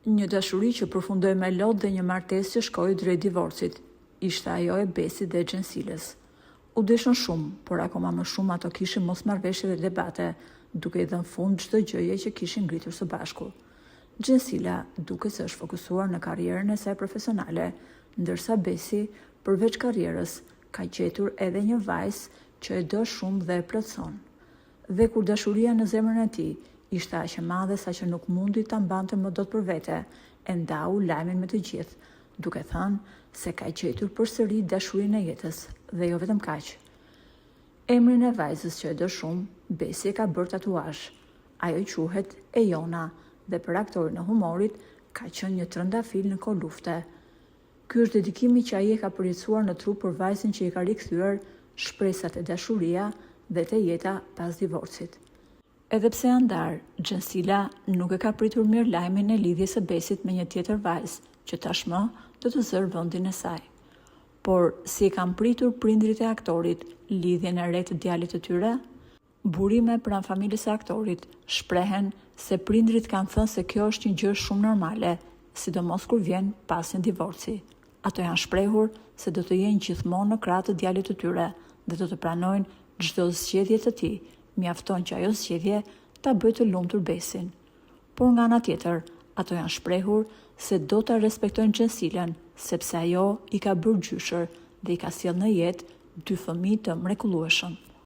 Një dashuri që përfundoi me lot dhe një martesë që shkoi drejt divorcit. Ishte ajo e Besit dhe Gjensiles. U deshën shumë, por akoma më shumë ato kishin mosmarrëveshje dhe debate, duke i dhënë fund çdo gjëje që kishin ngritur së bashku. Gjensila duket se është fokusuar në karrierën e saj profesionale, ndërsa Besi, përveç karrierës, ka gjetur edhe një vajzë që e do shumë dhe e plotson. Dhe kur dashuria në zemrën e tij ishte aq e madhe saqë nuk mundi ta mbante më dot për vete, e ndau lajmin me të gjithë, duke thënë se ka gjetur përsëri dashurinë e jetës dhe jo vetëm kaq. Emrin e vajzës që e do shumë, Besi e ka bërë tatuazh. Ajo quhet Ejona dhe për aktorin e humorit ka qenë një trëndafil në kohë lufte. Ky është dedikimi që ai e ka përjetësuar në trup për vajzën që i ka rikthyer shpresat e dashuria dhe të jeta pas divorcit. Edhe pse janë ndarë, Gjensila nuk e ka pritur mirë lajmin e lidhjes së Besit me një tjetër vajzë, që tashmë do të zërë vendin e saj. Por si e kanë pritur prindrit e aktorit lidhjen e re të djalit të tyre? Burime pranë familjes së aktorit shprehen se prindrit kanë thënë se kjo është një gjë shumë normale, sidomos kur vjen pas një divorci. Ato janë shprehur se do të jenë gjithmonë në krah të djalit të tyre dhe do të pranojnë çdo zgjedhje të tij. Mjafton që ajo zgjedhje ta bëjë të lumtur Besin. Por nga ana tjetër, ato janë shprehur se do ta respektojnë Gjensilën, sepse ajo i ka bërë gjyshër dhe i ka sjellë në jetë 2 fëmijë të mrekullueshëm.